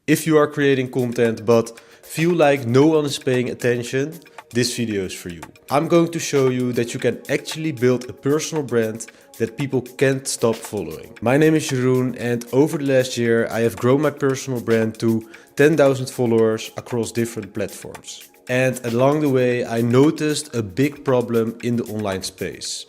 If you are creating content but feel like no one is paying attention, this video is for you. I'm going to show you that you can actually build a personal brand that people can't stop following. My name is Jeroen, and over the last year I have grown my personal brand to 10,000 followers across different platforms. And along the way I noticed a big problem in the online space.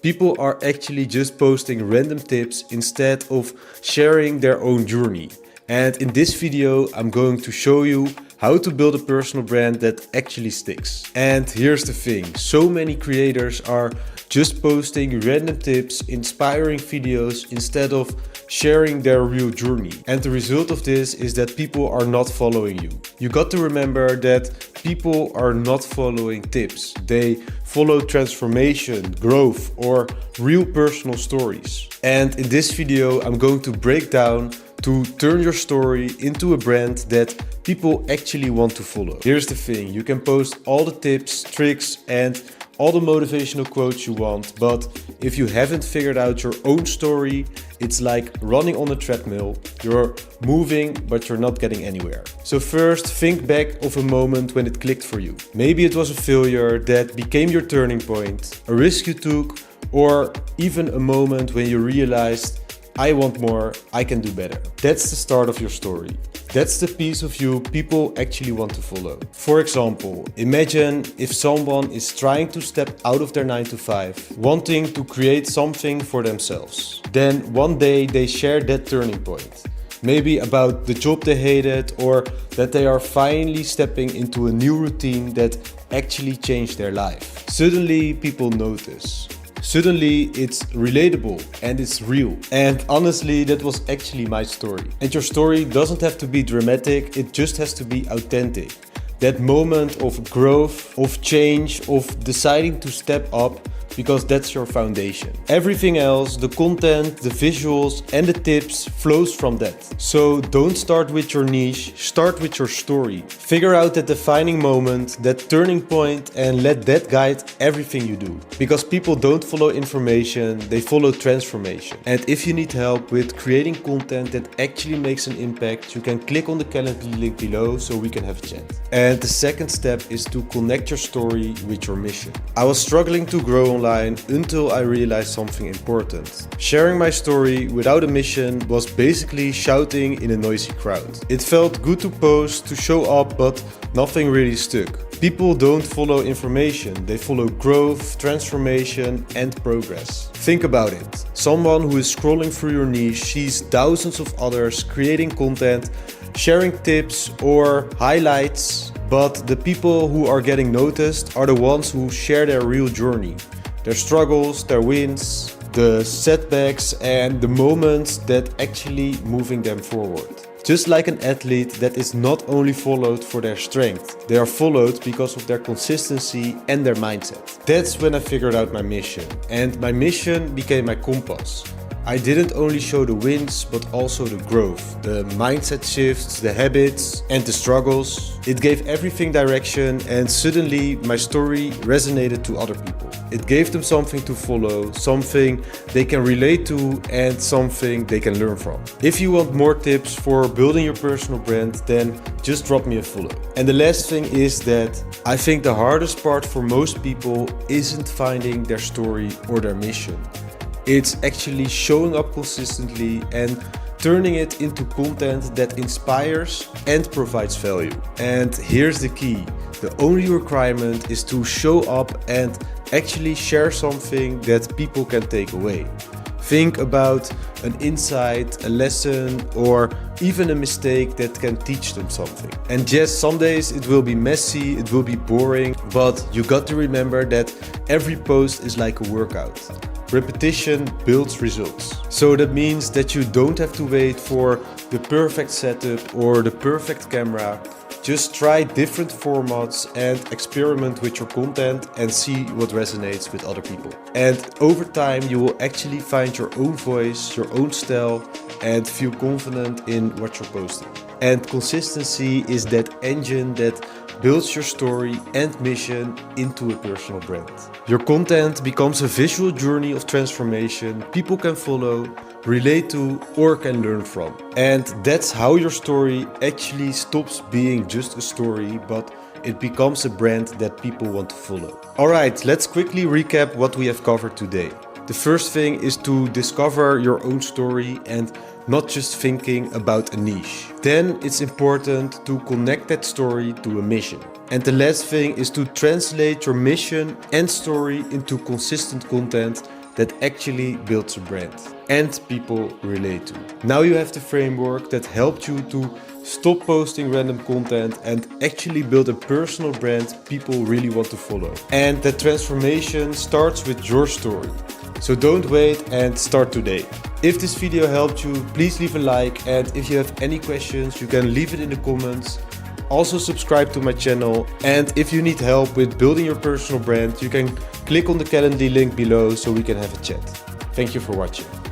People are actually just posting random tips instead of sharing their own journey. And in this video I'm going to show you how to build a personal brand that actually sticks. And here's the thing, so many creators are just posting random tips, inspiring videos instead of sharing their real journey. And the result of this is that people are not following you. You got to remember that people are not following tips. They follow transformation, growth, or real personal stories. And in this video I'm going to break down to turn your story into a brand that people actually want to follow. Here's the thing, you can post all the tips, tricks and all the motivational quotes you want, but if you haven't figured out your own story, it's like running on a treadmill. You're moving, but you're not getting anywhere. So first, think back of a moment when it clicked for you. Maybe it was a failure that became your turning point, a risk you took, or even a moment when you realized, I want more, I can do better. That's the start of your story. That's the piece of you people actually want to follow. For example, imagine if someone is trying to step out of their 9-to-5, wanting to create something for themselves. Then one day they share that turning point. Maybe about the job they hated, or that they are finally stepping into a new routine that actually changed their life. Suddenly people notice. Suddenly it's relatable and it's real. And honestly, that was actually my story. And your story doesn't have to be dramatic, it just has to be authentic. That moment of growth, of change, of deciding to step up, because that's your foundation. Everything else, the content, the visuals and the tips flows from that. So don't start with your niche, start with your story. Figure out that defining moment, that turning point, and let that guide everything you do. Because people don't follow information, they follow transformation. And if you need help with creating content that actually makes an impact, you can click on the calendar link below so we can have a chat. And the second step is to connect your story with your mission. I was struggling to grow online until I realized something important. Sharing my story without a mission was basically shouting in a noisy crowd. It felt good to post, to show up, but nothing really stuck. People don't follow information, they follow growth, transformation and progress. Think about it. Someone who is scrolling through your niche sees thousands of others creating content, sharing tips or highlights, but the people who are getting noticed are the ones who share their real journey. Their struggles, their wins, the setbacks and the moments that actually moving them forward. Just like an athlete that is not only followed for their strength, they are followed because of their consistency and their mindset. That's when I figured out my mission, and my mission became my compass. I didn't only show the wins, but also the growth, the mindset shifts, the habits and the struggles. It gave everything direction, and suddenly my story resonated to other people. It gave them something to follow, something they can relate to and something they can learn from. If you want more tips for building your personal brand, then just drop me a follow. And the last thing is that I think the hardest part for most people isn't finding their story or their mission. It's actually showing up consistently and turning it into content that inspires and provides value. And here's the key. The only requirement is to show up and actually share something that people can take away. Think about an insight, a lesson, or even a mistake that can teach them something. And yes, some days it will be messy, it will be boring, but you got to remember that every post is like a workout. Repetition builds results. So that means that you don't have to wait for the perfect setup or the perfect camera. Just try different formats and experiment with your content and see what resonates with other people. And over time you will actually find your own voice, your own style, and feel confident in what you're posting. And consistency is that engine that builds your story and mission into a personal brand. Your content becomes a visual journey of transformation people can follow, relate to, or can learn from. And that's how your story actually stops being just a story, but it becomes a brand that people want to follow. Alright, let's quickly recap what we have covered today. The first thing is to discover your own story and not just thinking about a niche. Then it's important to connect that story to a mission. And the last thing is to translate your mission and story into consistent content that actually builds a brand and people relate to. Now you have the framework that helped you to stop posting random content and actually build a personal brand people really want to follow. And that transformation starts with your story. So don't wait and start today. If this video helped you, please leave a like, and if you have any questions, you can leave it in the comments. Also subscribe to my channel, and if you need help with building your personal brand, you can click on the Calendly link below so we can have a chat. Thank you for watching.